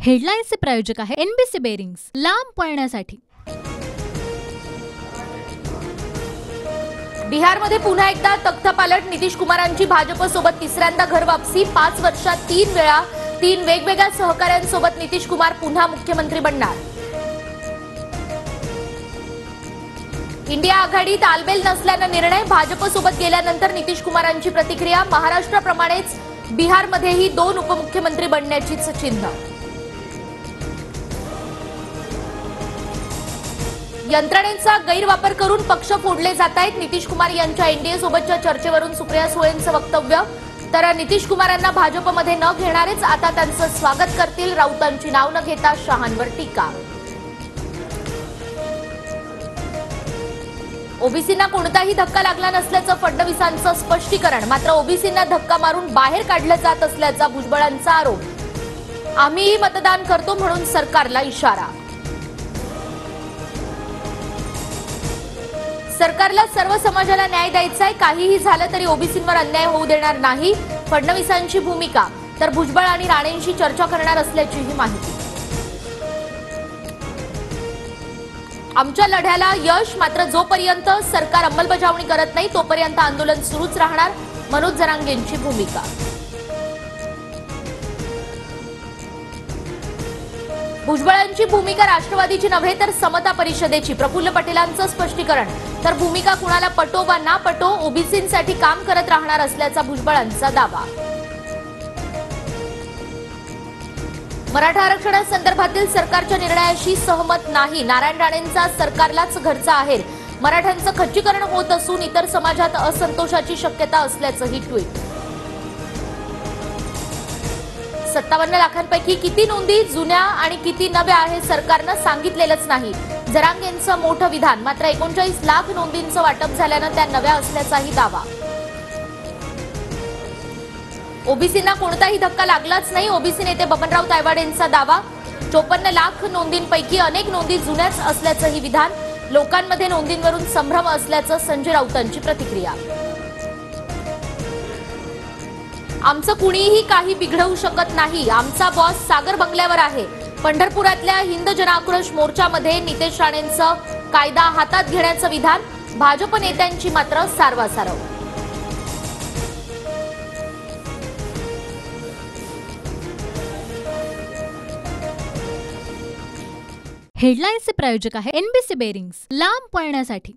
हेडलाईन्सचे प्रायोजक आहे NBC bearings, लांब पळण्यासाठी। बिहारमध्ये पुन्हा एकदा तख्तपालट। नितीश कुमारांची भाजपसोबत तिसऱ्यांदा घर वापसी। 5 वर्षात 3 वेळा 3 वेगवेगळ्या सहकाऱ्यांसोबत नितीश कुमार पुन्हा मुख्यमंत्री बनणार। इंडिया आघाडीत तालमेल नसल्याने निर्णय। भाजपसोबत गेल्यानंतर नितीश कुमारांची प्रतिक्रिया। महाराष्ट्राप्रमाणेच बिहारमध्येही 2 उपमुख्यमंत्री बनण्याचीच चिन्ह। यंत्रणेचा गैरवापर करून पक्ष फोडले जात आहेत। नितीश कुमार यांच्या एनडीए सोबतच्या चर्चेवरून सुप्रिया सुळेंचं वक्तव्य। तर नितीश कुमारांना भाजपमध्ये न घेणारेच आता त्यांचं स्वागत करतील। राऊतांची नाव न घेता शहांवर टीका। ओबीसींना कोणताही धक्का लागला नसल्याचं फडणवीसांचं स्पष्टीकरण। मात्र ओबीसींना धक्का मारून बाहेर काढलं जात असल्याचा भुजबळांचा आरोप। आम्हीही मतदान करतो म्हणून सरकारला इशारा। सरकारला सर्व समाजाला न्याय द्यायचा आहे। काहीही झालं तरी ओबीसींवर अन्याय होऊ देणार नाही, फडणवीसांची भूमिका। तर भुजबळ आणि राणेंशी चर्चा करणार असल्याचीही माहिती। आमच्या लढ्याला यश, मात्र जोपर्यंत सरकार अंमलबजावणी करत नाही तोपर्यंत आंदोलन सुरूच राहणार, मनोज जरांगेंची भूमिका। भुजबळांची भूमिका राष्ट्रवादीची नव्हे तर समता परिषदेची। प्रफुल्ल पटेलांचं स्पष्टीकरण। तर भूमिका कुणाला पटो वा ना पटो ओबीसींसाठी काम करत राहणार असल्याचा भुजबळांचा दावा। मराठा आरक्षणासंदर्भातील सरकारच्या निर्णयाशी सहमत नाही। नारायण राणेंचा सरकारलाच घरचा आहेर। मराठ्यांचं खच्चीकरण होत असून इतर समाजात असंतोषाची शक्यता असल्याचंही ट्विट। 57 लाखांपैकी किती नोंदी जुन्या आणि किती नव्या हे सरकारनं सांगितलेलंच नाही, जरांगेंचं मोठं विधान। मात्र 39 लाख नोंदींचं वाटप झाल्यानं त्या नव्या असल्याचाही दावा। ओबीसींना कोणताही धक्का लागलाच नाही, ओबीसी नेते बबनराव तायवाडेंचा दावा। 54 लाख नोंदींपैकी अनेक नोंदी जुन्याच असल्याचंही विधान। लोकांमध्ये नोंदींवरून संभ्रम असल्याचं संजय राऊतांची प्रतिक्रिया। आमचं कुणीही काही बिघडवू शकत नाही, आमचा बॉस सागर बंगल्यावर आहे। पंढरपुरातल्या हिंद जनआक्रोश मोर्चामध्ये नितेश राणेंचं कायदा हातात घेण्याचं विधान। भाजप नेत्यांची मात्र सारवासारव। हेडलाईन्सचे प्रायोजक आहे एनबीसी बेरिंग्स, लांब पळण्यासाठी।